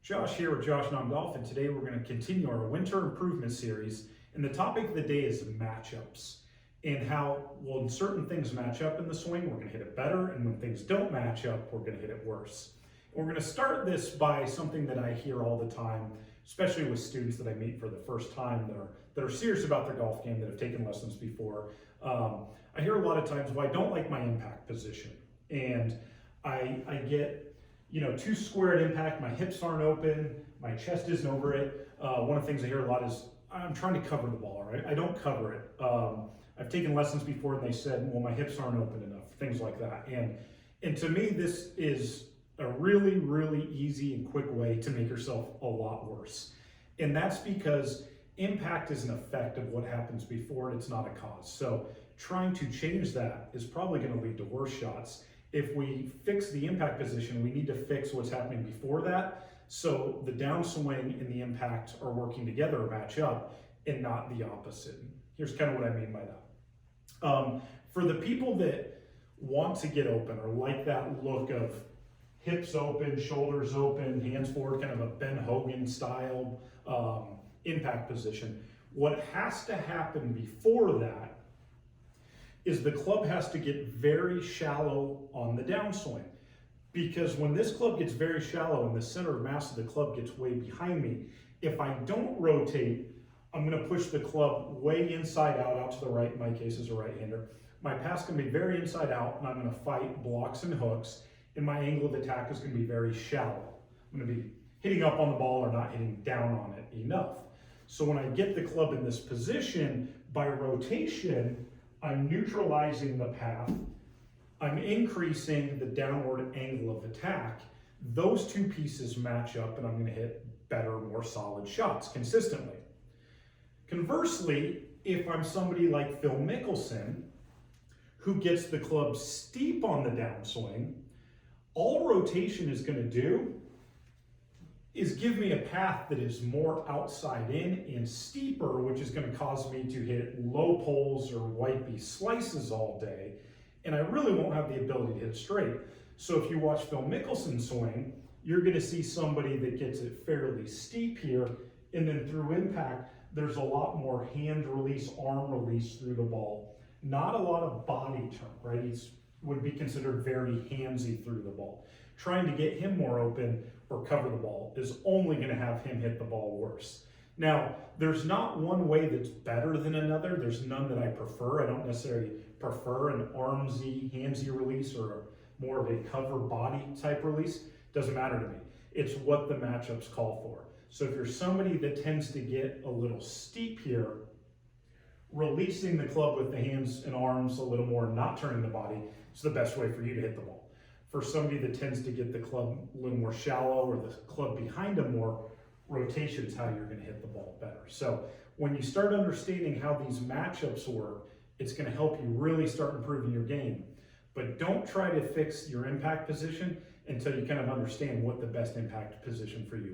Josh here with Josh Non Golf, and today we're going to continue our winter improvement series. And the topic of the day is matchups and how, when certain things match up in the swing, we're going to hit it better, and when things don't match up, we're going to hit it worse. And we're going to start this by something that I hear all the time, especially with students that I meet for the first time that are serious about their golf game, that have taken lessons before. I hear a lot of times, well, I don't like my impact position, and I get too square at impact, my hips aren't open, my chest isn't over it. One of the things I hear a lot is, I'm trying to cover the ball, right? I don't cover it. I've taken lessons before and they said, well, my hips aren't open enough, things like that. And to me, this is a really, really easy and quick way to make yourself a lot worse. And that's because impact is an effect of what happens before it, it's not a cause. So trying to change that is probably going to lead to worse shots. If we fix the impact position, we need to fix what's happening before that, so the downswing and the impact are working together or match up, and not the opposite. Here's kind of what I mean by that. For the people that want to get open or like that look of hips open, shoulders open, hands forward, kind of a Ben Hogan style impact position, what has to happen before that is the club has to get very shallow on the downswing. Because when this club gets very shallow and the center of mass of the club gets way behind me, if I don't rotate, I'm going to push the club way inside out to the right. In my case, as a right-hander, my pass can be very inside out, and I'm going to fight blocks and hooks, and my angle of attack is going to be very shallow. I'm going to be hitting up on the ball or not hitting down on it enough. So when I get the club in this position, by rotation, I'm neutralizing the path, I'm increasing the downward angle of attack. Those two pieces match up, and I'm going to hit better, more solid shots consistently. Conversely, if I'm somebody like Phil Mickelson, who gets the club steep on the downswing, all rotation is going to do is give me a path that is more outside in and steeper, which is going to cause me to hit low poles or wipey slices all day, and I really won't have the ability to hit straight. So if you watch Phil Mickelson swing, you're going to see somebody that gets it fairly steep here, and then through impact, there's a lot more hand release, arm release through the ball. Not a lot of body turn, right? He's would be considered very handsy through the ball. Trying to get him more open or cover the ball is only going to have him hit the ball worse. Now, there's not one way that's better than another. There's none that I prefer. I don't necessarily prefer an armsy, handsy release or more of a cover body type release. Doesn't matter to me. It's what the matchups call for. So if you're somebody that tends to get a little steep here, releasing the club with the hands and arms a little more, not turning the body, is the best way for you to hit the ball. For somebody that tends to get the club a little more shallow or the club behind them more, rotation is how you're going to hit the ball better. So when you start understanding how these matchups work, it's going to help you really start improving your game. But don't try to fix your impact position until you kind of understand what the best impact position for you is.